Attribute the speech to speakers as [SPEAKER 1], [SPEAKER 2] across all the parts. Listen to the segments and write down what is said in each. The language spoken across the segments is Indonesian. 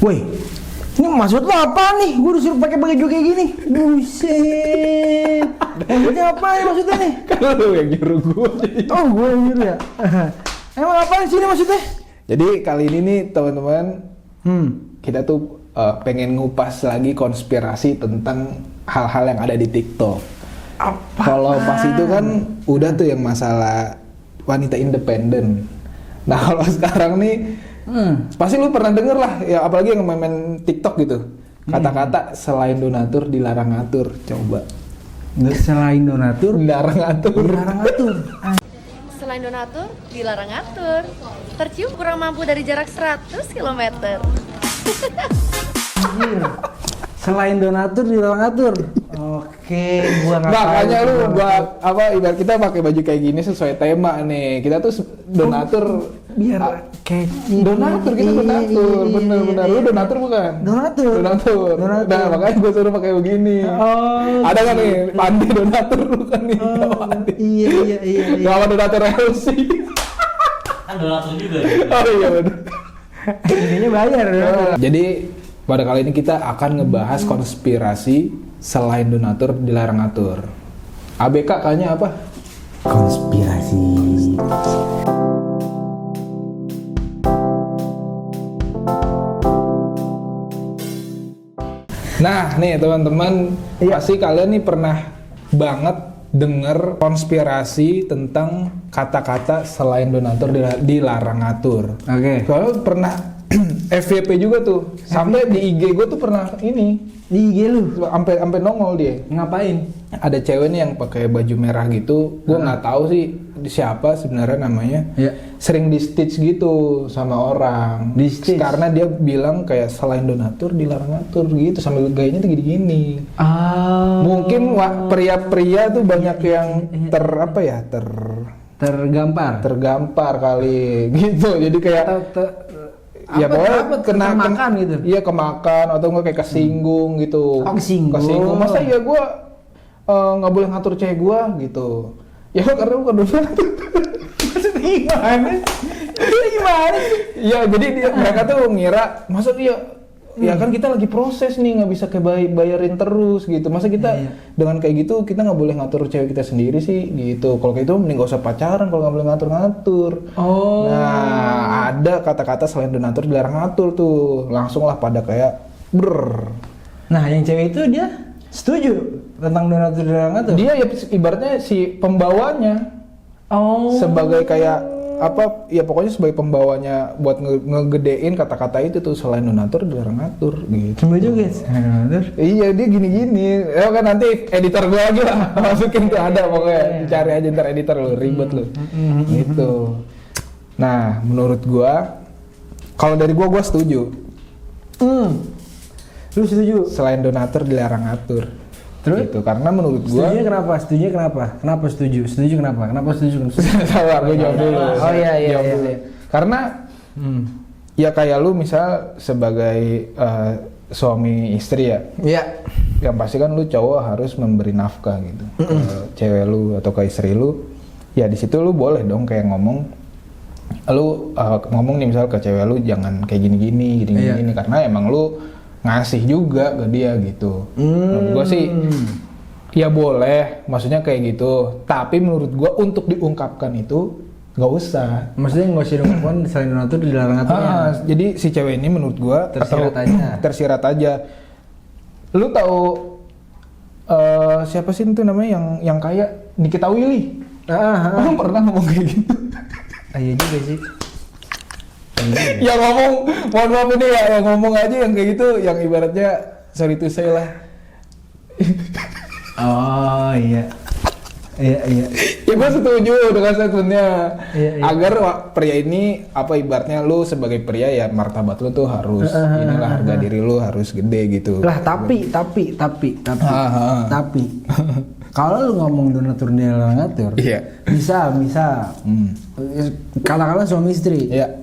[SPEAKER 1] Woi, ini maksud lo apa nih? Gue disuruh pakai baju kayak gini. Buset. Maksudnya apa nih maksudnya nih?
[SPEAKER 2] Kan lu yang nyuruh gue.
[SPEAKER 1] Oh, gue yang nyuruh ya. Emang apa sih ini maksudnya?
[SPEAKER 2] Jadi kali ini nih teman-teman, kita tuh pengen ngupas lagi konspirasi tentang hal-hal yang ada di TikTok.
[SPEAKER 1] Apa?
[SPEAKER 2] Kalau pas itu kan udah tuh yang masalah wanita independen. Nah kalau sekarang nih, pasti lu pernah denger lah, ya apalagi yang main TikTok gitu. Kata-kata selain donatur dilarang ngatur, coba.
[SPEAKER 1] Selain donatur,
[SPEAKER 2] Dilarang ngatur.
[SPEAKER 1] dilarang ngatur.
[SPEAKER 3] Selain donatur, dilarang ngatur. Tercium kurang mampu dari jarak 100 km.
[SPEAKER 1] Selain donatur dilarang ngatur. Oke, gua nggak tahu.
[SPEAKER 2] Makanya lu buat apa, ibarat kita pakai baju kayak gini sesuai tema nih. Kita tuh donatur
[SPEAKER 1] Biar kayak gini.
[SPEAKER 2] donatur, kita donatur. Bener-bener lu donatur bukan?
[SPEAKER 1] Donatur.
[SPEAKER 2] Donatur.
[SPEAKER 1] Donatur.
[SPEAKER 2] Nah, makanya gue suruh pakai begini.
[SPEAKER 1] Oh,
[SPEAKER 2] Ada kan nih, Pandi donatur lu kan nih.
[SPEAKER 1] Oh, iya.
[SPEAKER 2] Gak apa donatur LC.
[SPEAKER 4] Kan donatur juga ya.
[SPEAKER 2] Oh iya bener.
[SPEAKER 1] Intinya bayar ya.
[SPEAKER 2] Jadi pada kali ini kita akan ngebahas konspirasi selain donatur dilarang ngatur. ABK kayaknya apa?
[SPEAKER 1] Konspirasi.
[SPEAKER 2] Nah nih teman-teman, pasti kalian nih pernah banget denger konspirasi tentang kata-kata selain donatur dilarang ngatur.
[SPEAKER 1] Oke.
[SPEAKER 2] Soalnya pernah FYP juga tuh, sampai di IG gue tuh pernah ini,
[SPEAKER 1] Di IG lu
[SPEAKER 2] sampai nongol dia.
[SPEAKER 1] ngapain?
[SPEAKER 2] Ada cewek nih yang pakai baju merah gitu, gue nggak tahu sih siapa sebenarnya namanya.
[SPEAKER 1] Ya.
[SPEAKER 2] Sering di stitch gitu sama orang.
[SPEAKER 1] Di stitch?
[SPEAKER 2] Karena dia bilang kayak selain donatur dilarang ngatur gitu, sambil gayanya tuh gini-gini. Mungkin pria-pria tuh banyak yang tergampar kali gitu. Jadi kayak ya pokoknya
[SPEAKER 1] kemakan gitu.
[SPEAKER 2] Iya, kemakan atau enggak kayak kesinggung gitu.
[SPEAKER 1] Oh, kesinggung.
[SPEAKER 2] Masa ya gue nggak boleh ngatur cewek gue gitu. Ya karena bukan donatur. Maksudnya gimana? Gimana sih? Ya jadi mereka tuh ngira, masa dia ya kan kita lagi proses nih, nggak bisa kayak bayarin terus gitu. Masa kita dengan kayak gitu kita nggak boleh ngatur cewek kita sendiri sih gitu. Kalau kayak itu mending gak usah pacaran kalau nggak boleh ngatur-ngatur.
[SPEAKER 1] Oh.
[SPEAKER 2] Nah ada kata-kata selain donatur dilarang ngatur tuh, langsung lah pada kayak
[SPEAKER 1] Nah, yang cewek itu dia setuju tentang donatur dilarang ngatur.
[SPEAKER 2] Dia ya ibaratnya si pembawanya.
[SPEAKER 1] Oh.
[SPEAKER 2] Sebagai kayak apa ya, pokoknya sebagai pembawanya buat ngegedein kata-kata itu tuh selain donatur dilarang ngatur gitu.
[SPEAKER 1] Cuma juga donatur.
[SPEAKER 2] Iya dia gini-gini. Ya kan nanti editor gue lagi lah masukin tuh, ada pokoknya dicari aja ntar editor lu, ribet lu. Gitu. Nah menurut gua, kalau dari gua setuju.
[SPEAKER 1] Lu setuju?
[SPEAKER 2] Selain donatur dilarang ngatur.
[SPEAKER 1] Terus?
[SPEAKER 2] Gitu. Karena menurut gua
[SPEAKER 1] Setuju kenapa? Setuju kenapa? Kenapa setuju? Setuju kenapa? Kenapa setuju?
[SPEAKER 2] sabar, gue jawab dulu.
[SPEAKER 1] Oh iya.
[SPEAKER 2] Jawab dulu. Karena ya kayak lu misal sebagai suami istri ya.
[SPEAKER 1] Iya.
[SPEAKER 2] Yang pasti kan lu cowok harus memberi nafkah gitu ke cewek lu atau ke istri lu. Ya di situ lu boleh dong kayak ngomong, lu ngomong nih misal ke cewek lu jangan kayak gini karena emang lu ngasih juga ke dia gitu. Menurut gua sih ya boleh, maksudnya kayak gitu. Tapi menurut gua untuk diungkapkan itu nggak usah.
[SPEAKER 1] Maksudnya nggak usah diungkapkan selain donatur dilarang ngaturnya.
[SPEAKER 2] Jadi si cewek ini menurut gua tersirat aja. Lu tahu siapa sih itu namanya yang kaya, Nikita Willy? Lu pernah ngomong kayak gitu?
[SPEAKER 1] Iya juga sih.
[SPEAKER 2] Yang ngomong, mohon maaf ini ya, yang ngomong aja yang kayak gitu, yang ibaratnya sorry to say lah.
[SPEAKER 1] Oh iya. Iya.
[SPEAKER 2] Ya gue setuju dengan statementnya.
[SPEAKER 1] Iya.
[SPEAKER 2] Agar pria ini apa ibaratnya lu sebagai pria ya martabat lu tuh harus inilah, harga diri lu harus gede gitu.
[SPEAKER 1] Lah tapi kalau lu ngomong donatur dilarang ngatur, bisa. Katakanlah suami istri.
[SPEAKER 2] Iya.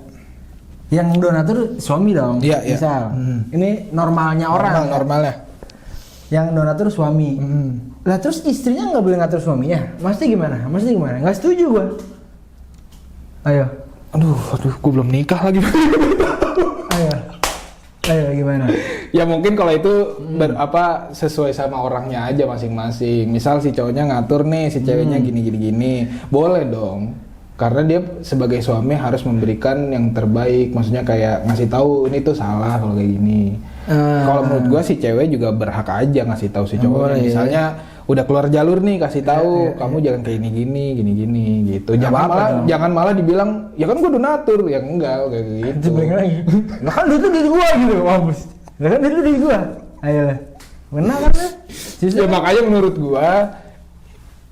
[SPEAKER 1] Yang donatur suami dong.
[SPEAKER 2] Iya.
[SPEAKER 1] Misal. Ini normalnya orang.
[SPEAKER 2] Normalnya.
[SPEAKER 1] Yang donatur suami. Lah terus istrinya nggak boleh ngatur suaminya? Maksudnya gimana? Nggak setuju gua. Ayo.
[SPEAKER 2] Aduh, gue belum nikah lagi.
[SPEAKER 1] Ayo. Ayo gimana?
[SPEAKER 2] Ya mungkin kalau itu sesuai sama orangnya aja masing-masing. Misal si cowoknya ngatur nih, si ceweknya gini, boleh dong. Karena dia sebagai suami harus memberikan yang terbaik. Maksudnya kayak ngasih tahu ini tuh salah kalau kayak gini. Kalau menurut gua si cewek juga berhak aja ngasih tahu si cowoknya. Misalnya udah keluar jalur nih, kasih tahu kamu jangan kayak gini gitu. Jangan malah dibilang ya kan gua donatur, ya enggak kayak gitu.
[SPEAKER 1] Balik lagi. Nah kan itu dari gua gitu, mampus. Nah kan itu dari gua. Ayolah. Benar kan?
[SPEAKER 2] Ya makanya menurut gua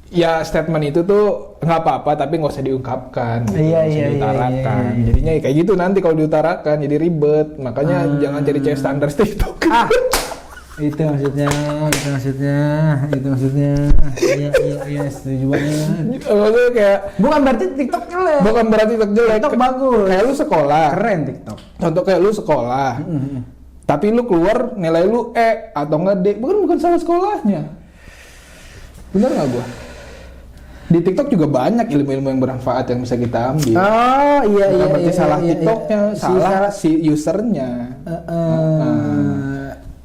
[SPEAKER 2] ya statement itu tuh nggak apa-apa tapi nggak usah diungkapkan gitu, diutarakan. Jadinya ya kayak gitu nanti kalau diutarakan jadi ribet. Makanya jangan jadi cewek standar TikTok.
[SPEAKER 1] Itu maksudnya. Iya, setuju banget.
[SPEAKER 2] Maksudnya kayak
[SPEAKER 1] Bukan berarti TikTok jelek. TikTok bagus.
[SPEAKER 2] Kayak lu sekolah.
[SPEAKER 1] Keren TikTok.
[SPEAKER 2] Contoh kayak lu sekolah. Tapi lu keluar nilai lu E atau enggak D, bukan salah sekolahnya. Bener nggak gua? Di TikTok juga banyak ilmu-ilmu yang bermanfaat yang bisa kita ambil.
[SPEAKER 1] Oh iya.
[SPEAKER 2] Bukan berarti salah TikToknya, salah si usernya.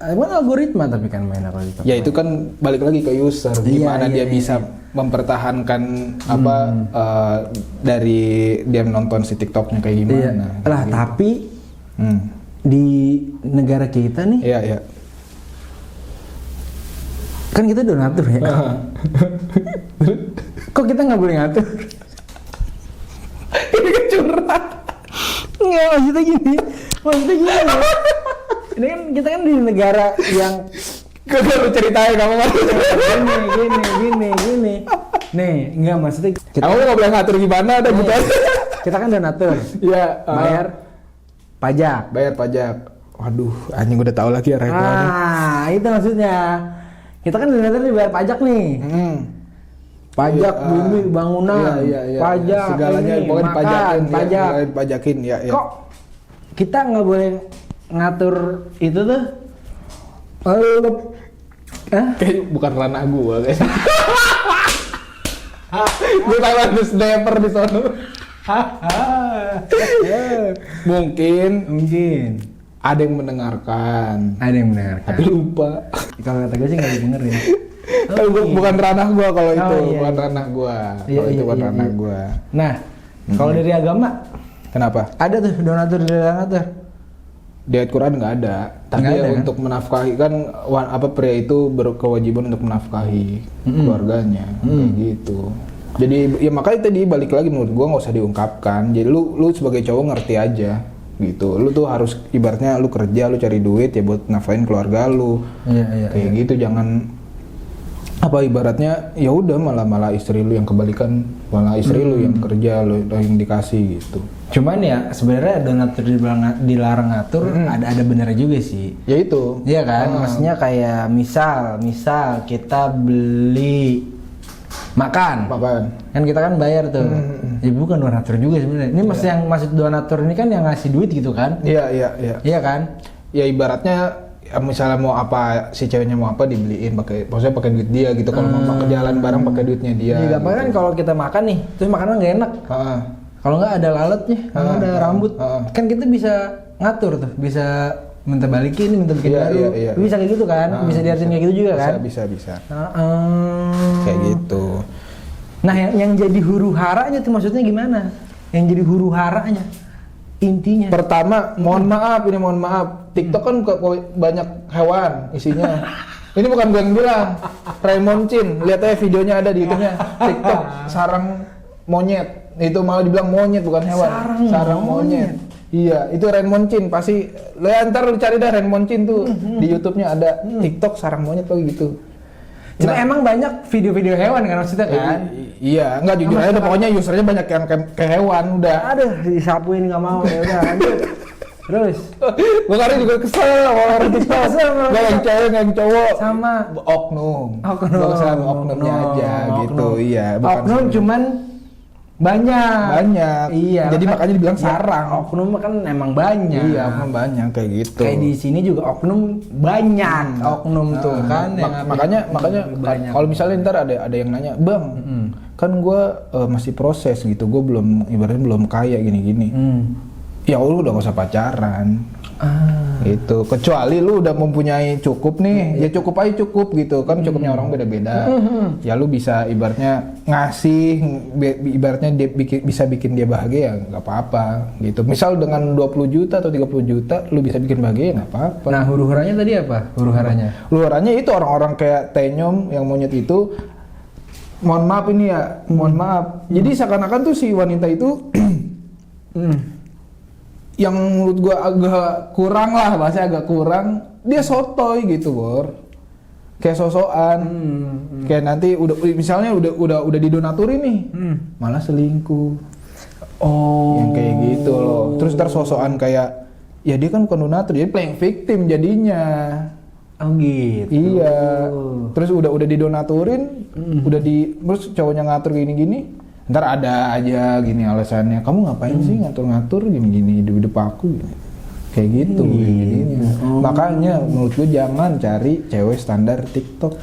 [SPEAKER 1] Emang algoritma tapi kan main algoritma.
[SPEAKER 2] Ya itu kan balik lagi ke user, gimana dia bisa mempertahankan dari dia menonton si TikToknya kayak gimana.
[SPEAKER 1] Lah
[SPEAKER 2] gitu.
[SPEAKER 1] tapi di negara kita nih,
[SPEAKER 2] Iya.
[SPEAKER 1] kan kita donatur ya. Kok kita nggak boleh ngatur?
[SPEAKER 2] Ini kan curhat.
[SPEAKER 1] Nggak, maksudnya gini loh. Ini kan kita kan di negara yang
[SPEAKER 2] Kagak lu ceritain kamu kan.
[SPEAKER 1] gini. Nih, enggak maksudnya
[SPEAKER 2] Kamu nggak boleh ngatur gimana ada gitu aja.
[SPEAKER 1] kita kan donatur.
[SPEAKER 2] Iya.
[SPEAKER 1] Bayar pajak.
[SPEAKER 2] Waduh, anjing udah tahu lagi arah itu.
[SPEAKER 1] Itu maksudnya. Kita kan donatur bayar pajak nih. Pajak bumi bangunan,
[SPEAKER 2] Iya.
[SPEAKER 1] pajak
[SPEAKER 2] segalanya
[SPEAKER 1] ini,
[SPEAKER 2] pokoknya
[SPEAKER 1] makan,
[SPEAKER 2] dipajakin ya.
[SPEAKER 1] Kok kita nggak boleh ngatur itu tuh?
[SPEAKER 2] Kayak bukan ranah gua guys. Gue tahu ada sniper di sana. Mungkin ada yang mendengarkan. Tapi lupa.
[SPEAKER 1] Kalau kata gue sih nggak didengerin.
[SPEAKER 2] Bukan ranah gua kalau itu,
[SPEAKER 1] iya.
[SPEAKER 2] bukan ranah gua.
[SPEAKER 1] Iya,
[SPEAKER 2] Kalau itu bukan
[SPEAKER 1] iya,
[SPEAKER 2] ranah
[SPEAKER 1] iya.
[SPEAKER 2] gua.
[SPEAKER 1] Nah, kalau dari agama
[SPEAKER 2] Kenapa?
[SPEAKER 1] ada tuh donatur.
[SPEAKER 2] Di ayat Quran nggak ada. Tapi
[SPEAKER 1] Nggak ada,
[SPEAKER 2] untuk menafkahi kan pria itu berkewajiban untuk menafkahi keluarganya, kayak gitu. Jadi ya makanya tadi balik lagi menurut gua nggak usah diungkapkan. Jadi lu sebagai cowok ngerti aja gitu. Lu tuh harus ibaratnya lu kerja, lu cari duit ya buat nafkahin keluarga lu.
[SPEAKER 1] Iya.
[SPEAKER 2] Kayak gitu, jangan ibaratnya ya udah malah istri lu yang kebalikan, malah istri lu yang kerja, lu yang dikasih gitu.
[SPEAKER 1] Cuman ya sebenarnya donatur dilarang ngatur ada benernya juga sih.
[SPEAKER 2] Ya itu.
[SPEAKER 1] Iya kan? Maksudnya kayak misal kita beli makan. Kan kita kan bayar tuh. Ya bukan donatur juga sebenarnya. Ini maksud donatur ini kan yang ngasih duit gitu kan?
[SPEAKER 2] Iya.
[SPEAKER 1] Iya kan?
[SPEAKER 2] Ya ibaratnya misalnya mau apa, si ceweknya mau apa dibeliin maksudnya pakai duit dia gitu. Kalau mau ke jalan bareng pakai duitnya dia.
[SPEAKER 1] Iya, gampang kan kalau kita makan nih, terus makanan nggak enak. Kalau nggak ada lalatnya, kalau ada rambut, kan kita bisa ngatur tuh, bisa minta balikin, minta bikin baru.
[SPEAKER 2] Iya.
[SPEAKER 1] Bisa kayak gitu kan? Bisa diartin kayak gitu juga kan?
[SPEAKER 2] Bisa. Kayak gitu.
[SPEAKER 1] Nah, yang jadi huru haranya tuh maksudnya gimana? Yang jadi huru haranya intinya.
[SPEAKER 2] Pertama, mohon maaf, TikTok kan banyak hewan isinya. Ini bukan gue yang bilang, Raymond Chin, lihat aja videonya ada di YouTube-nya. TikTok sarang monyet. Itu malah dibilang monyet bukan hewan. Sarang monyet. Iya, itu Raymond Chin pasti. Ntar lu cari dah Raymond Chin tuh di YouTube-nya ada TikTok sarang monyet kayak gitu.
[SPEAKER 1] Cuma emang banyak video-video hewan kan maksudnya kan?
[SPEAKER 2] Iya, enggak jujur aja pokoknya usernya banyak yang kayak hewan udah.
[SPEAKER 1] Aduh, disapuin nggak mau ya udah lanjut. Terus,
[SPEAKER 2] Gue kadang juga kesel sama orang TikTok. Gak yang cewek, gak yang cowok.
[SPEAKER 1] Sama
[SPEAKER 2] oknum. Gue kesel sama oknumnya aja gitu. Iya.
[SPEAKER 1] Oknum cuman banyak. Iya.
[SPEAKER 2] Jadi
[SPEAKER 1] kan,
[SPEAKER 2] makanya dibilang sarang.
[SPEAKER 1] Oknum kan emang banyak.
[SPEAKER 2] Iya, oknum banyak kayak gitu.
[SPEAKER 1] Kayak di sini juga oknum banyak. Oknum tuh kan.
[SPEAKER 2] Makanya kalau misalnya ntar ada yang nanya, Bang, kan gue masih proses gitu. Gue ibaratnya belum kaya gini-gini. Ya lu udah gak usah pacaran. Gitu. Kecuali lu udah mempunyai cukup nih, ya cukup aja cukup gitu kan, cukupnya orang beda-beda. Ya lu bisa ibaratnya ngasih, ibaratnya dia bisa bikin dia bahagia ya nggak apa-apa gitu. Misal dengan 20 juta atau 30 juta lu bisa bikin bahagia ya nggak apa-apa.
[SPEAKER 1] Nah, huru-haranya tadi apa? Huru-haranya?
[SPEAKER 2] Huru-haranya itu orang-orang kayak Tenyom yang monyet itu, mohon maaf ini ya, mohon maaf. Jadi seakan-akan tuh si wanita itu yang menurut gua agak kurang lah, bahasa agak kurang, dia sotoy gitu, Bor. Kayak sosokan. Kayak nanti misalnya udah didonaturin nih. Malah selingkuh.
[SPEAKER 1] Oh.
[SPEAKER 2] Yang kayak gitu loh. Terus ntar sosokan kayak ya dia kan bukan donatur, jadi playing victim jadinya.
[SPEAKER 1] Oh gitu.
[SPEAKER 2] Iya. Terus udah didonaturin, terus cowoknya ngatur gini-gini. Ntar ada aja gini alasannya, kamu ngapain sih ngatur-ngatur gini-gini hidup aku gini. Kayak gitu jadinya. Makanya menurut gue jangan cari cewek standar TikTok.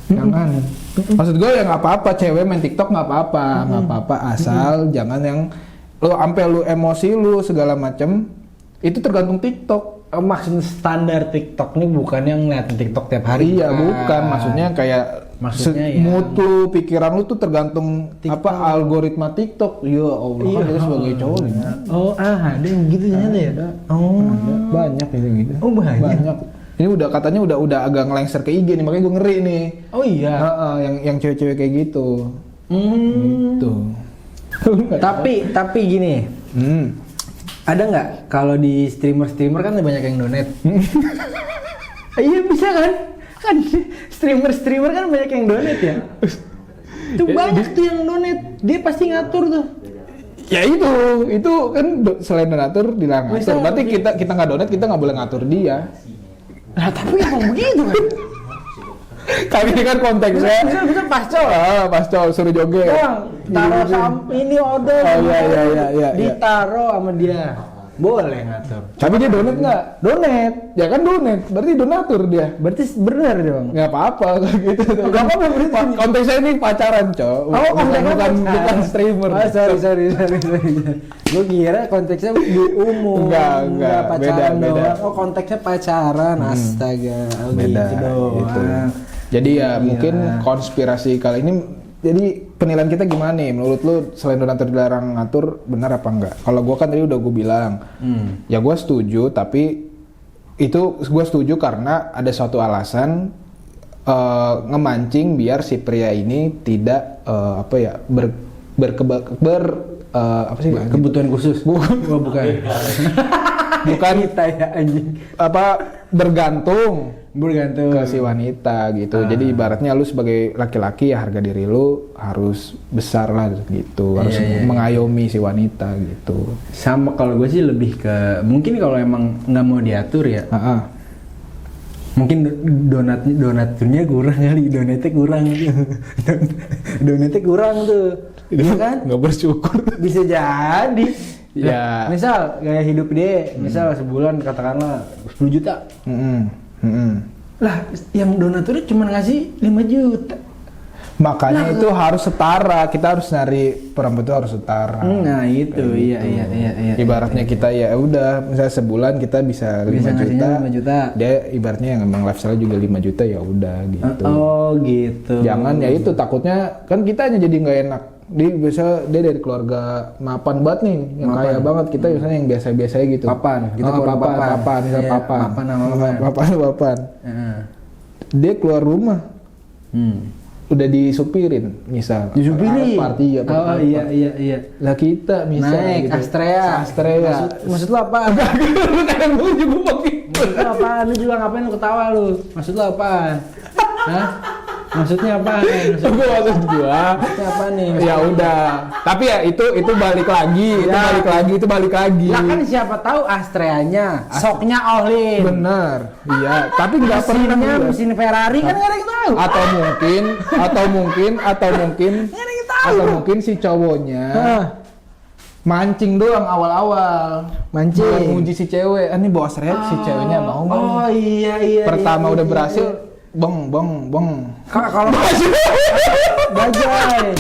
[SPEAKER 2] Jangan. Maksud gue ya nggak apa-apa cewek main TikTok nggak apa-apa, asal jangan yang lu emosi lu segala macem itu tergantung TikTok.
[SPEAKER 1] Maksud standar TikTok nih bukan yang ngeliatin TikTok tiap hari.
[SPEAKER 2] Iya, bukan. Maksudnya kayak
[SPEAKER 1] ya.
[SPEAKER 2] mood lu, pikiran lu tuh tergantung TikTok. Algoritma TikTok. Ya Allah, kan kita sebagai cowok nih.
[SPEAKER 1] Oh, ada yang gitu ternyata ya? Oh,
[SPEAKER 2] banyak yang gitu.
[SPEAKER 1] Oh, banyak.
[SPEAKER 2] Ini udah udah agak ngelengser ke IG nih, makanya gue ngeri nih.
[SPEAKER 1] Oh iya.
[SPEAKER 2] Yang cewek-cewek kayak gitu. Gitu.
[SPEAKER 1] Tapi gini. Ada nggak kalau di streamer kan banyak yang donate? Iya bisa kan? Kan streamer kan banyak yang donate ya. Tuh banyak tuh yang donate. Dia pasti ngatur tuh.
[SPEAKER 2] Ya itu kan selain donatur dilarang ngatur. Berarti kita nggak donate, kita nggak boleh ngatur dia.
[SPEAKER 1] Lah tapi emang begitu kan?
[SPEAKER 2] Kali ini kan konteksnya
[SPEAKER 1] Bisa pascol.
[SPEAKER 2] Pascol suruh joget.
[SPEAKER 1] Taruh ini order.
[SPEAKER 2] Oh iya.
[SPEAKER 1] Ditaruh sama dia. Boleh ngatur.
[SPEAKER 2] Tapi dia donate nggak? Donate. Ya kan donate. Berarti donatur dia.
[SPEAKER 1] Berarti benar dong.
[SPEAKER 2] Nggak apa-apa gitu.
[SPEAKER 1] Nggak apa-apa berarti.
[SPEAKER 2] Konteksnya ini pacaran, Cok. Bukan streamer.
[SPEAKER 1] Oh, sorry. Gue kira konteksnya di umum.
[SPEAKER 2] Enggak,
[SPEAKER 1] pacaran
[SPEAKER 2] beda.
[SPEAKER 1] doang. Oh, konteksnya pacaran. Astaga. Oh,
[SPEAKER 2] beda
[SPEAKER 1] gitu doang.
[SPEAKER 2] gitu. Jadi ya mungkin konspirasi kali ini, jadi penilaian kita gimana nih? Menurut lu selain donatur dilarang ngatur, benar apa enggak? Kalau gua kan tadi udah gue bilang, ya gua setuju, tapi itu gua setuju karena ada suatu alasan ngemancing biar si pria ini tidak
[SPEAKER 1] Kebutuhan khusus. Bukan.
[SPEAKER 2] Bukan
[SPEAKER 1] Kita ya anjing.
[SPEAKER 2] bergantung ke si
[SPEAKER 1] ke
[SPEAKER 2] wanita gitu. Jadi ibaratnya lu sebagai laki-laki ya harga diri lu harus besar lah gitu. Harus mengayomi si wanita gitu.
[SPEAKER 1] Sama kalau gue sih lebih ke mungkin kalau emang nggak mau diatur ya. Mungkin donaturnya kurang kali, donatnya kurang. Donatnya kurang tuh. Iya kan?
[SPEAKER 2] Nggak bersyukur.
[SPEAKER 1] Bisa jadi.
[SPEAKER 2] Ya.
[SPEAKER 1] Misal gaya hidup dia, misal sebulan katakanlah 10 juta. Lah, yang donaturnya cuma ngasih 5 juta.
[SPEAKER 2] Makanya itu harus setara. Kita harus nyari perempuan itu harus setara.
[SPEAKER 1] Nah, itu iya.
[SPEAKER 2] Ibaratnya kita ya udah, misalnya sebulan kita bisa 5 juta. Dia ibaratnya yang emang lifestyle juga 5 juta ya udah gitu.
[SPEAKER 1] Oh, gitu.
[SPEAKER 2] Jangan ya itu takutnya kan kitanya jadi nggak enak. Dia dari keluarga mapan banget nih, yang kaya banget. Kita misalnya yang biasa-biasa gitu.
[SPEAKER 1] Papan, kita
[SPEAKER 2] papan. Papan. Dia keluar rumah. Udah disupirin, misal.
[SPEAKER 1] Disupirin?
[SPEAKER 2] Party ya.
[SPEAKER 1] Oh iya.
[SPEAKER 2] Lah kita misal
[SPEAKER 1] naik
[SPEAKER 2] gitu.
[SPEAKER 1] Astrea. Maksud lo apaan?
[SPEAKER 2] Kadang lu juga begitu.
[SPEAKER 1] Maksud lo apaan? Lu juga ngapain lu ketawa lu? Maksud lo apaan? Hah? Maksudnya apaan?
[SPEAKER 2] Maksud gua
[SPEAKER 1] apa nih?
[SPEAKER 2] Ya udah. Tapi ya itu balik lagi, itu balik lagi.
[SPEAKER 1] Lah kan siapa tahu Astreanya, soknya Olin.
[SPEAKER 2] Bener. Iya, tapi nggak pernah
[SPEAKER 1] mesin Ferrari kan nggak ada yang tahu.
[SPEAKER 2] Atau mungkin si cowoknya mancing doang awal-awal. Menguji si cewek. Ini bawa seret si ceweknya mau nggak?
[SPEAKER 1] Oh iya.
[SPEAKER 2] Pertama udah berhasil. Bong.
[SPEAKER 1] Kalau Bajai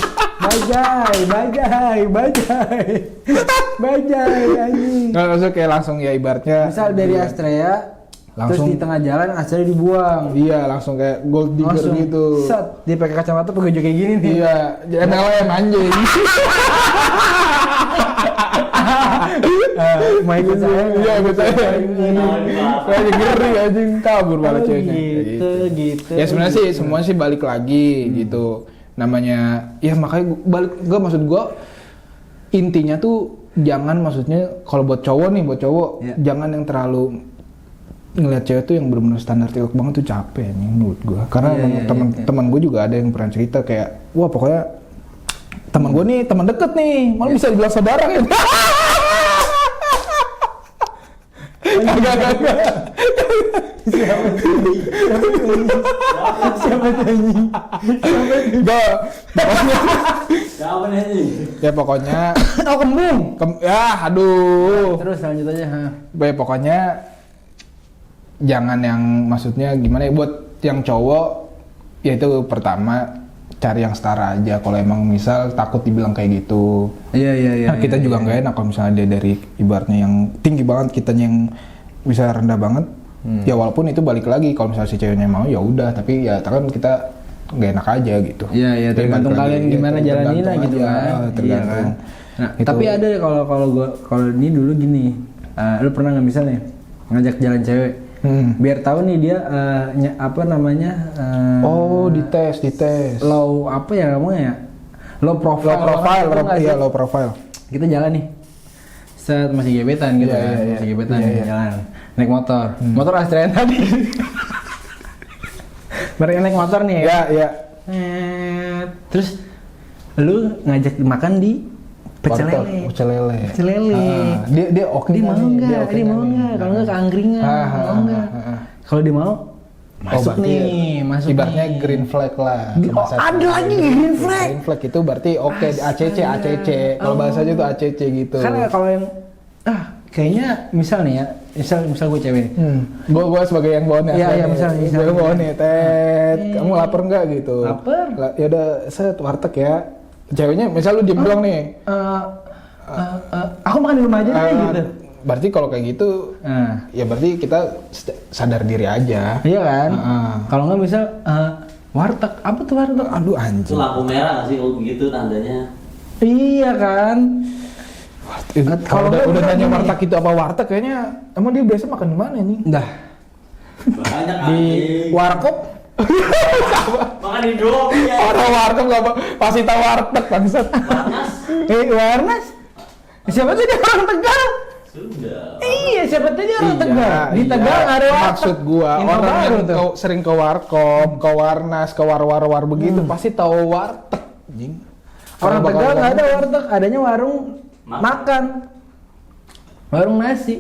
[SPEAKER 1] anjing.
[SPEAKER 2] Nggak maksudnya kayak langsung ya ibaratnya.
[SPEAKER 1] Misal dari Astrea, terus
[SPEAKER 2] langsung
[SPEAKER 1] di tengah jalan Astrea dibuang.
[SPEAKER 2] Iya, langsung kayak gold digger
[SPEAKER 1] Langsung
[SPEAKER 2] gitu.
[SPEAKER 1] Set, dia pakai kacamata pakai baju kayak gini nih.
[SPEAKER 2] Iya, MLM anjing.
[SPEAKER 1] Main ke saya.
[SPEAKER 2] Iya, betul. Kayak ngeri anjing, kabur malah ceweknya.
[SPEAKER 1] Gitu.
[SPEAKER 2] Ya sebenarnya sih semua sih balik lagi gitu. Namanya ya makanya balik gua maksud gua intinya tuh jangan maksudnya kalau buat cowok jangan yang terlalu ngelihat cewek tuh yang benar-benar standar TikTok banget tuh capek nih menurut gua. Karena teman gua juga ada yang pernah cerita kayak wah pokoknya teman gua nih teman deket nih malah bisa dibilang saudara ya.
[SPEAKER 1] Siapa tuh anjing?
[SPEAKER 4] Siapa nih ini?
[SPEAKER 2] Ya pokoknya
[SPEAKER 1] Oh, kembung.
[SPEAKER 2] ya aduh.
[SPEAKER 1] Terus lanjut aja, ha.
[SPEAKER 2] Ya pokoknya jangan yang maksudnya gimana ya buat yang cowok ya itu pertama cari yang setara aja kalau emang misal takut dibilang kayak gitu.
[SPEAKER 1] Iya.
[SPEAKER 2] Nah, kita juga nggak enak kalau misalnya dia dari ibaratnya yang tinggi banget kitanya yang bisa rendah banget. Ya walaupun itu balik lagi kalau misalnya si ceweknya mau ya udah tapi ya kan kita nggak enak aja gitu.
[SPEAKER 1] Iya, tergantung kalian gimana jalaninnya gitu kan.
[SPEAKER 2] Tergantung.
[SPEAKER 1] Iya, kan? Nah,
[SPEAKER 2] Itu.
[SPEAKER 1] tapi ada kalau ini dulu gini. Lu pernah nggak misalnya ngajak jalan cewek? Biar tahu nih dia apa namanya?
[SPEAKER 2] Oh, dites.
[SPEAKER 1] Low apa ya ngomongnya ya? Low profile.
[SPEAKER 2] Low profile.
[SPEAKER 1] Kita jalan nih. Set masih gebetan gitu
[SPEAKER 2] Iya,
[SPEAKER 1] kan.
[SPEAKER 2] iya,
[SPEAKER 1] Masih gebetan
[SPEAKER 2] iya.
[SPEAKER 1] jalan. Naik motor. Motor Astrea tadi. Mereka naik motor nih ya.
[SPEAKER 2] Iya.
[SPEAKER 1] Terus lu ngajak makan di pecel lele.
[SPEAKER 2] Pecel lele. Dia oke.
[SPEAKER 1] Dia mau nggak? Dia mau nggak? Kalau nggak ke angkringan, mau nggak? Kalau dia mau, masuk nih, masuk.
[SPEAKER 2] Ibaratnya
[SPEAKER 1] nih.
[SPEAKER 2] green flag lah.
[SPEAKER 1] Ada lagi green flag.
[SPEAKER 2] Green flag itu berarti oke, ACC. Kalau bahasanya itu ACC gitu.
[SPEAKER 1] Karena kalau yang kayaknya misal nih ya, misal gue cewek nih.
[SPEAKER 2] Gue sebagai yang bawa nih.
[SPEAKER 1] Iya, misalnya.
[SPEAKER 2] Gue bawa nih, Tet. Kamu lapar nggak gitu?
[SPEAKER 1] Lapar.
[SPEAKER 2] Ya udah, set warteg ya. Ceweknya, misal lu diem doang nih.
[SPEAKER 1] Aku makan di rumah aja nih gitu.
[SPEAKER 2] Berarti kalau kayak gitu, ya berarti kita sadar diri aja.
[SPEAKER 1] Iya kan? Kalau nggak misal warteg, apa tuh warteg?
[SPEAKER 2] Aduh
[SPEAKER 4] Itu
[SPEAKER 2] anjing.
[SPEAKER 4] lampu merah nggak sih kalau begitu tandanya?
[SPEAKER 1] Iya kan?
[SPEAKER 2] Kalau udah
[SPEAKER 1] nggak
[SPEAKER 2] nanya
[SPEAKER 1] gini.
[SPEAKER 2] warteg itu apa warteg kayaknya emang dia biasa makan di mana nih?
[SPEAKER 1] Dah
[SPEAKER 4] Banyak
[SPEAKER 1] di warkop.
[SPEAKER 4] Makan di dua ya.
[SPEAKER 2] Orang warteg nggak pasti tahu warteg bangsat.
[SPEAKER 4] Panas.
[SPEAKER 1] Warnas. Siapa tuh dia orang Tegal?
[SPEAKER 4] Sudah.
[SPEAKER 1] Iya, siapa tuh dia orang Tegal? Di
[SPEAKER 2] Iya.
[SPEAKER 1] Tegal ada warteg.
[SPEAKER 2] Maksud gua
[SPEAKER 1] Info
[SPEAKER 2] orang
[SPEAKER 1] baru
[SPEAKER 2] yang
[SPEAKER 1] tuh.
[SPEAKER 2] sering ke warkop, ke warnas, ke war begitu pasti tahu warteg. Anjing.
[SPEAKER 1] Orang
[SPEAKER 2] Kalau
[SPEAKER 1] Tegal
[SPEAKER 2] bakal
[SPEAKER 1] nggak ada
[SPEAKER 2] ngomong,
[SPEAKER 1] warteg, adanya warung makan. Warung nasi.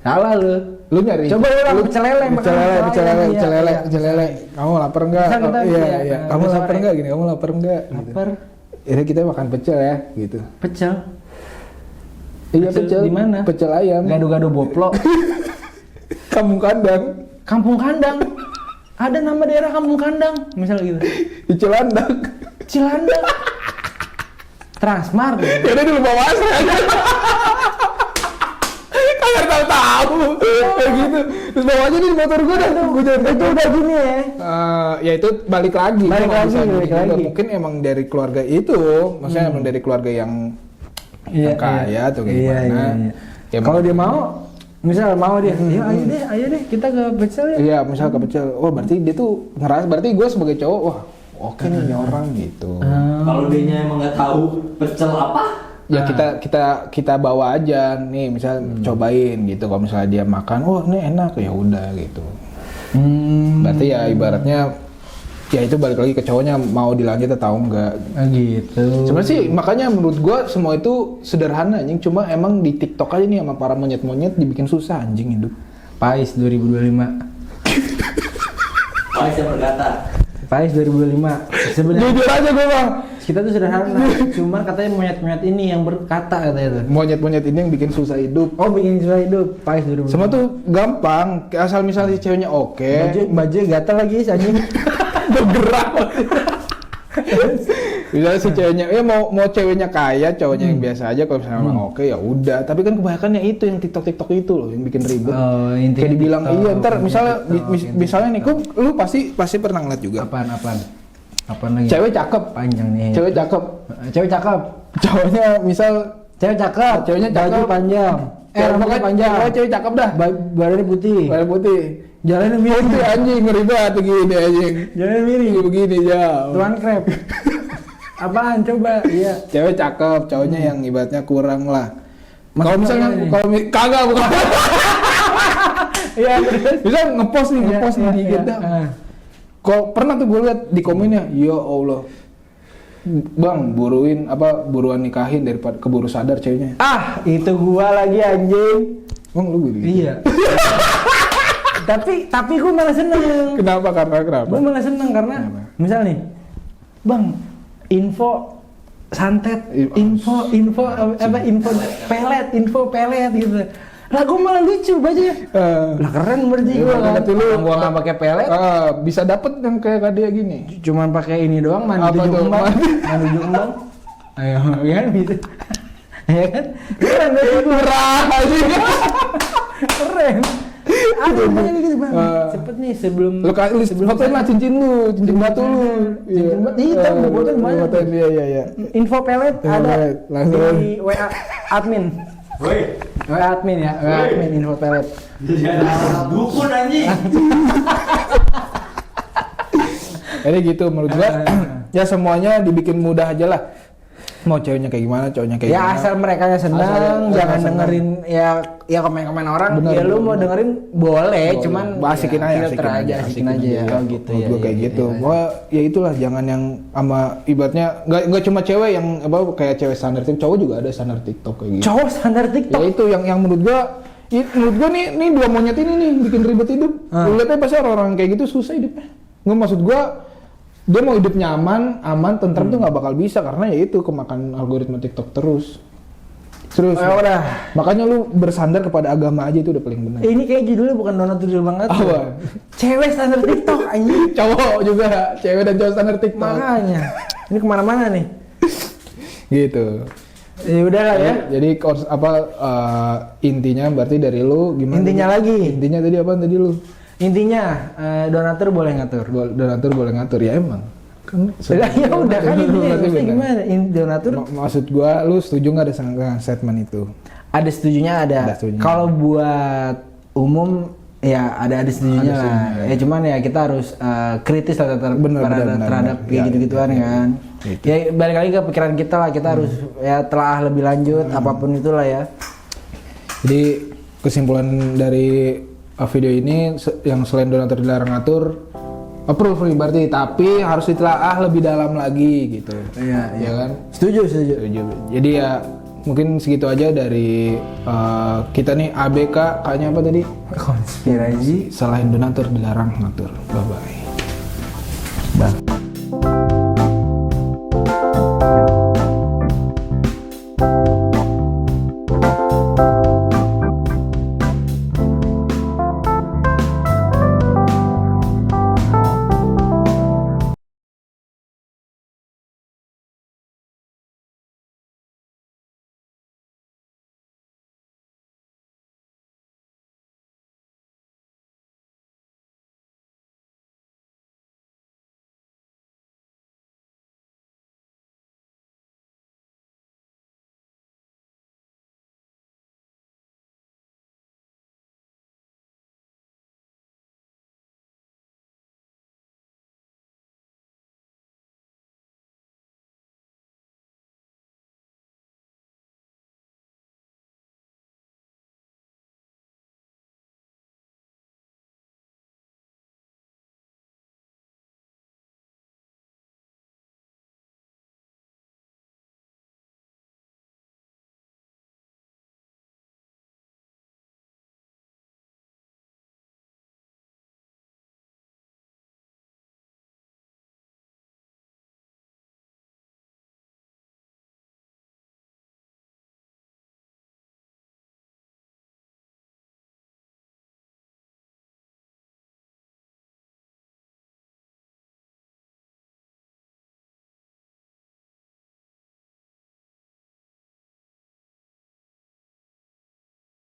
[SPEAKER 1] Salah lu.
[SPEAKER 2] Lu nyari.
[SPEAKER 1] Coba lu pecel lele, makan
[SPEAKER 2] pecel lele.
[SPEAKER 1] Iya.
[SPEAKER 2] Kamu lapar enggak?
[SPEAKER 1] Bisa kita,
[SPEAKER 2] Iya.
[SPEAKER 1] iya.
[SPEAKER 2] Kamu
[SPEAKER 1] Bisa
[SPEAKER 2] lapar
[SPEAKER 1] sore.
[SPEAKER 2] enggak? Gini, kamu lapar enggak? Gitu.
[SPEAKER 1] Lapar.
[SPEAKER 2] Ini kita makan pecel ya, gitu.
[SPEAKER 1] Pecel.
[SPEAKER 2] Iya
[SPEAKER 1] Pecel
[SPEAKER 2] pecel.
[SPEAKER 1] di mana?
[SPEAKER 2] Pecel ayam.
[SPEAKER 1] Gado-gado boplo.
[SPEAKER 2] Kampung kandang.
[SPEAKER 1] Kampung Kandang. Ada nama daerah Kampung Kandang, misal gitu.
[SPEAKER 2] Di Cilandak.
[SPEAKER 1] Cilandak. Transmart.
[SPEAKER 2] Ya udah dulu bawa aja. Kagak tahu. Kayak gitu. Terus bawa aja nih motor gua dah. Gua jalan
[SPEAKER 1] Itu udah gini ya.
[SPEAKER 2] ya itu balik lagi.
[SPEAKER 1] Balik
[SPEAKER 2] Gua nggak
[SPEAKER 1] lagi,
[SPEAKER 2] bisa
[SPEAKER 1] balik
[SPEAKER 2] gini juga.
[SPEAKER 1] lagi.
[SPEAKER 2] Mungkin emang dari keluarga itu, maksudnya emang dari keluarga yang kaya atau gimana. Ya,
[SPEAKER 1] Kalau dia mau, misal mau dia, ya ayo deh kita ke pecel ya.
[SPEAKER 2] iya, misal ke pecel. Oh, berarti dia tuh ngerasa berarti gue sebagai cowok, wah, oke nih ini orang gitu.
[SPEAKER 4] Kalau dianya emang nggak tahu pecel apa?
[SPEAKER 2] Ya kita bawa aja nih, misal cobain gitu. Kalau misalnya dia makan, oh ini enak ya udah gitu. Berarti ya ibaratnya ya itu balik lagi ke cowoknya mau dilanjut atau enggak.
[SPEAKER 1] Gitu.
[SPEAKER 2] Sebenarnya sih makanya menurut gua semua itu sederhana anjing, cuma emang di TikTok aja nih sama para monyet-monyet dibikin susah anjing hidup.
[SPEAKER 1] Pais 2025.
[SPEAKER 4] Pais yang berkata.
[SPEAKER 1] Pais 2025. Sebenarnya
[SPEAKER 2] Jujur aja gua bang,
[SPEAKER 1] kita tuh sederhana, cuma katanya monyet-monyet ini yang berkata katanya tuh.
[SPEAKER 2] monyet-monyet ini yang bikin susah hidup.
[SPEAKER 1] Oh bikin susah hidup. Pais 2025.
[SPEAKER 2] Semua tuh gampang, asal misalnya si ceweknya oke.
[SPEAKER 1] baju gatal lagi anjing.
[SPEAKER 2] Bergerak. Misalnya si ceweknya, ya mau ceweknya kaya, cowoknya yang biasa aja. Kalau misalnya emang oke ya udah. Tapi kan kebanyakannya itu yang TikTok itu loh yang bikin ribet.
[SPEAKER 1] Oh, intinya
[SPEAKER 2] kayak dibilang
[SPEAKER 1] TikTok,
[SPEAKER 2] iya ntar misalnya
[SPEAKER 1] TikTok.
[SPEAKER 2] misalnya nih, lu pasti pernah ngeliat juga.
[SPEAKER 1] Apaan lagi?
[SPEAKER 2] Cewek cakep,
[SPEAKER 1] Panjang nih.
[SPEAKER 2] cewek cakep, cowoknya misal
[SPEAKER 1] Cewek cakep.
[SPEAKER 2] Ceweknya cakep.
[SPEAKER 1] Baju panjang. Rambutnya
[SPEAKER 2] pokoknya
[SPEAKER 1] panjang.
[SPEAKER 2] pokoknya cewek cakep dah.
[SPEAKER 1] Badannya putih.
[SPEAKER 2] Warna putih.
[SPEAKER 1] Jalannya miring.
[SPEAKER 2] Itu anjing ngeri banget gini anjing.
[SPEAKER 1] Jalannya miring.
[SPEAKER 2] Begini ya.
[SPEAKER 1] Tuan krep. Apaan coba? Iya.
[SPEAKER 2] Cewek cakep, cowoknya yang ibaratnya kurang lah. Kalau misalnya
[SPEAKER 1] Maksudnya
[SPEAKER 2] kalau kagak bukan.
[SPEAKER 1] Iya, terus.
[SPEAKER 2] Bisa ngepost nih
[SPEAKER 1] Iya,
[SPEAKER 2] di
[SPEAKER 1] iya,
[SPEAKER 2] kita.
[SPEAKER 1] iya.
[SPEAKER 2] Kok pernah tuh gue liat di komennya, ya Allah. Bang, buruan nikahin daripada keburu sadar ceweknya.
[SPEAKER 1] Ah, itu gua lagi anjing.
[SPEAKER 2] Bang, lu gitu.
[SPEAKER 1] Iya. tapi gua malah seneng.
[SPEAKER 2] Kenapa?
[SPEAKER 1] Gua malah seneng karena
[SPEAKER 2] Kenapa?
[SPEAKER 1] misal nih, Bang, info santet, info pelet gitu. Lah gua malah lucu bacanya. Lah keren berarti gua kan. Gua nggak pakai pelet,
[SPEAKER 2] Bisa dapet yang kayak dia gini.
[SPEAKER 1] cuman pakai ini doang mandi
[SPEAKER 2] Apa
[SPEAKER 1] tujuh
[SPEAKER 2] tuh?
[SPEAKER 1] kembang. Mandi tujuh kembang. Ayo, ya kan bisa. Ya kan? Keren berarti gua.
[SPEAKER 2] Murah aja.
[SPEAKER 1] Keren. Aduh, makanya gitu bang. Cepet nih sebelum
[SPEAKER 2] Fotoin lah cincin batu lu.
[SPEAKER 1] Cincin batu hitam, gua fotoin banyak.
[SPEAKER 2] Iya.
[SPEAKER 1] Info pelet
[SPEAKER 2] Info
[SPEAKER 1] ada
[SPEAKER 2] pelet, langsung.
[SPEAKER 1] di WA admin.
[SPEAKER 4] Woi,
[SPEAKER 1] WA admin ya, WA admin info pelet.
[SPEAKER 4] jadi ada dukun anjing.
[SPEAKER 2] Jadi gitu menurut gua. Ya semuanya dibikin mudah aja lah. Mau ceweknya kayak gimana, cowoknya kayak
[SPEAKER 1] Ya
[SPEAKER 2] gimana.
[SPEAKER 1] asal mereka senang,
[SPEAKER 2] Asal
[SPEAKER 1] jangan
[SPEAKER 2] senang.
[SPEAKER 1] dengerin ya komen-komen orang.
[SPEAKER 2] Bener,
[SPEAKER 1] ya lu
[SPEAKER 2] bener,
[SPEAKER 1] mau
[SPEAKER 2] bener.
[SPEAKER 1] dengerin boleh,
[SPEAKER 2] Boleh.
[SPEAKER 1] cuman
[SPEAKER 2] asikin
[SPEAKER 1] ya,
[SPEAKER 2] aja,
[SPEAKER 1] filter aja, asikin aja ya. Oh gitu
[SPEAKER 2] Menurut
[SPEAKER 1] ya.
[SPEAKER 2] gua kayak gitu. Pokoknya ya itulah, jangan yang sama ibaratnya nggak cuma cewek yang kayak cewek standar TikTok, cowok juga ada standar TikTok kayak gitu.
[SPEAKER 1] Cowok standar TikTok.
[SPEAKER 2] Ya itu yang menurut gua nih dua monyet ini nih bikin ribet hidup. Lu lihatnya pasti orang-orang kayak gitu susah hidupnya. Nggak, maksud gua dia mau hidup nyaman, aman, tentram tuh nggak bakal bisa karena ya itu kemakan algoritma TikTok terus.
[SPEAKER 1] Udah.
[SPEAKER 2] Makanya lu bersandar kepada agama aja itu udah paling benar.
[SPEAKER 1] Ini kayak judulnya bukan donatur banget.
[SPEAKER 2] Apa?
[SPEAKER 1] Cewek standar TikTok anjing.
[SPEAKER 2] Cowok juga, cewek dan cowok standar TikTok.
[SPEAKER 1] Makanya. Ini kemana-mana nih.
[SPEAKER 2] Gitu.
[SPEAKER 1] Ya udah lah ya.
[SPEAKER 2] Jadi intinya berarti dari lu gimana?
[SPEAKER 1] Intinya lagi.
[SPEAKER 2] Intinya tadi apa tadi lu?
[SPEAKER 1] Intinya donatur boleh ngatur.
[SPEAKER 2] Donatur boleh ngatur ya emang. Kan
[SPEAKER 1] Ya udah kan intinya
[SPEAKER 2] berarti
[SPEAKER 1] maksudnya
[SPEAKER 2] benar.
[SPEAKER 1] gimana? Donatur
[SPEAKER 2] Maksud gua lu setuju nggak ada statement itu?
[SPEAKER 1] ada setujunya ada.
[SPEAKER 2] Ada setujunya.
[SPEAKER 1] Kalau buat umum ya ada setujunya
[SPEAKER 2] Ada
[SPEAKER 1] lah.
[SPEAKER 2] setujunya.
[SPEAKER 1] Ya cuman ya kita harus kritis lah
[SPEAKER 2] Bener,
[SPEAKER 1] terhadap
[SPEAKER 2] bener.
[SPEAKER 1] kayak
[SPEAKER 2] Ya,
[SPEAKER 1] gitu-gituan
[SPEAKER 2] ya,
[SPEAKER 1] kan.
[SPEAKER 2] Gitu.
[SPEAKER 1] Ya balik lagi ke pikiran kita lah, kita harus ya telah lebih lanjut apapun itulah ya.
[SPEAKER 2] Jadi kesimpulan dari video ini yang selain donatur dilarang ngatur, approve nih berarti, tapi harus ditelaah lebih dalam lagi gitu.
[SPEAKER 1] Iya,
[SPEAKER 2] Ya kan?
[SPEAKER 1] Setuju.
[SPEAKER 2] Setuju. Jadi ya mungkin segitu aja dari kita nih ABK, kayaknya apa tadi?
[SPEAKER 1] Konspirasi.
[SPEAKER 2] Selain donatur dilarang ngatur. Bye bye.